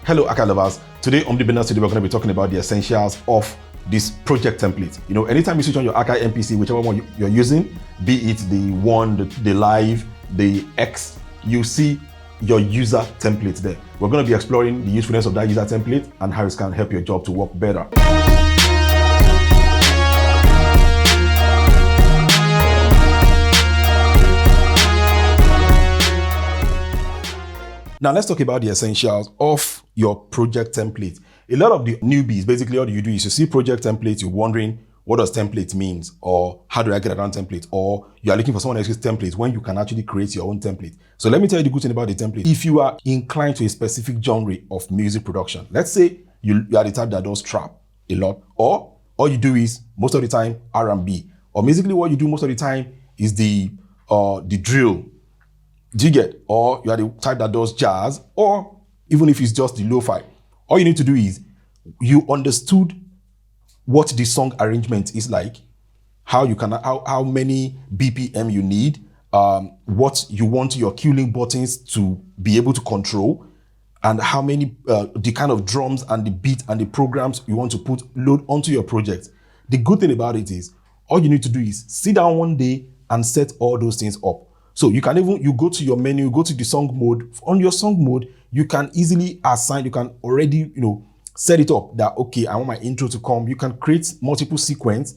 Hello, Akai lovers. Today on the business today, we're going to be talking about the essentials of this project template. You know, anytime you switch on your Akai MPC, whichever one you're using, be it the one, the live, the X, you see your user template there. We're going to be exploring the usefulness of that user template and how it can help your job to work better. Now let's talk about the essentials of your project template. A lot of the newbies, basically all you do is you see project template, you're wondering what does template means, or how do I get around template, or you are looking for someone else's template when you can actually create your own template. So let me tell you the good thing about the template. If you are inclined to a specific genre of music production, let's say you are the type that does trap a lot, or all you do is most of the time R&B, or basically what you do most of the time is the drill. Do you get? Or you are the type that does jazz, or even if it's just the lo-fi. All you need to do is you understood what the song arrangement is like, how many BPM you need, what you want your cue buttons to be able to control, and how many the kind of drums and the beat and the programs you want to load onto your project. The good thing about it is all you need to do is sit down one day and set all those things up. So you go to your menu, go to the song mode. On your song mode, you can easily assign, you can already, set it up that, okay, I want my intro to come. You can create multiple sequence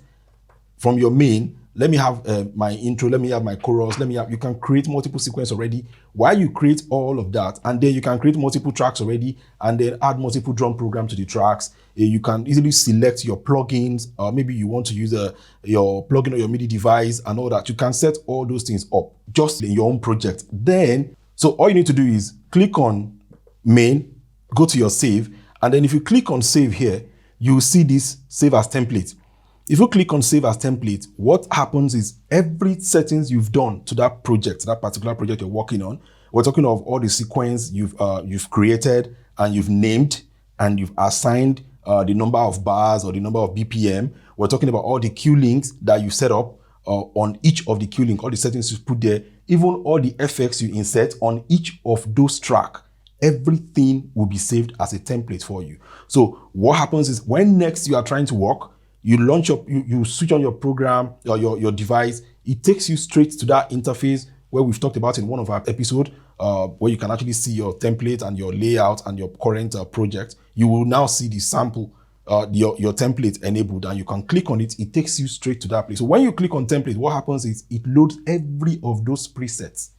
from your main. Let me have my intro, let me have my chorus, you can create multiple sequence already. While you create all of that, and then you can create multiple tracks already, and then add multiple drum program to the tracks. You can easily select your plugins, maybe you want to use your plugin or your MIDI device and all that. You can set all those things up just in your own project. Then, so all you need to do is click on main, go to your save, and then if you click on save here, you will see this save as template. If you click on save as template, what happens is every settings you've done to that project, that particular project you're working on, we're talking of all the sequence you've created and you've named and you've assigned the number of bars or the number of BPM. We're talking about all the cue links that you set up on each of the cue link, all the settings you put there, even all the effects you insert on each of those tracks. Everything will be saved as a template for you. So what happens is when next you are trying to work, you launch up, you switch on your program or your device, it takes you straight to that interface where we've talked about in one of our episodes, where you can actually see your template and your layout and your current project. You will now see the sample, your template enabled, and you can click on it. It takes you straight to that place. So when you click on template, what happens is it loads every of those presets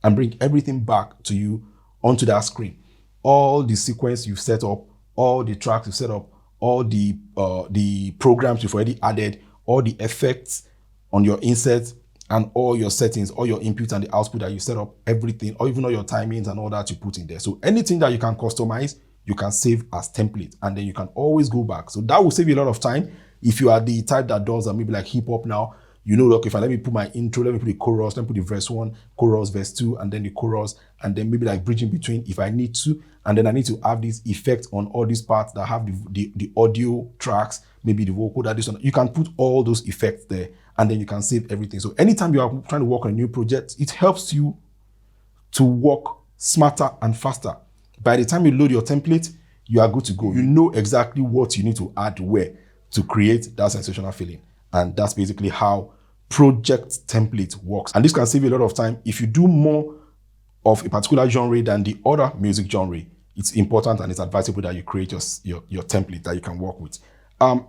and bring everything back to you onto that screen. All the sequence you've set up, all the tracks you've set up, all the programs you've already added, all the effects on your inserts, and all your settings, all your input and the output that you set up, everything, or even all your timings and all that you put in there. So anything that you can customize, you can save as template, and then you can always go back. So that will save you a lot of time. If you are the type that does maybe like hip hop now, look, if let me put my intro, let me put the chorus, let me put the verse 1, chorus, verse 2, and then the chorus, and then maybe like bridging between if I need to, and then I need to have this effect on all these parts that have the audio tracks, maybe the vocal, that this one. You can put all those effects there, and then you can save everything. So anytime you are trying to work on a new project, it helps you to work smarter and faster. By the time you load your template, you are good to go. You know exactly what you need to add where to create that sensational feeling. And that's basically how project template works. And this can save you a lot of time. If you do more of a particular genre than the other music genre, it's important and it's advisable that you create your template that you can work with.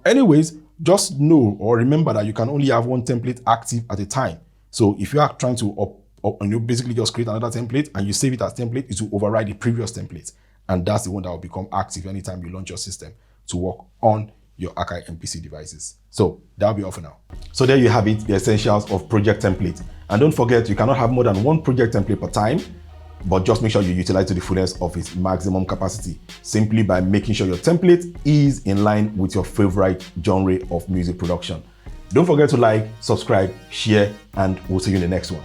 Anyways, just know or remember that you can only have one template active at a time. So if you are trying to and you basically just create another template and you save it as template, it will override the previous template. And that's the one that will become active anytime you launch your system to work on your Akai MPC devices. So that'll be all for now. So there you have it, the essentials of project template. And don't forget, you cannot have more than one project template per time, but just make sure you utilize to the fullness of its maximum capacity, simply by making sure your template is in line with your favorite genre of music production. Don't forget to like, subscribe, share, and we'll see you in the next one.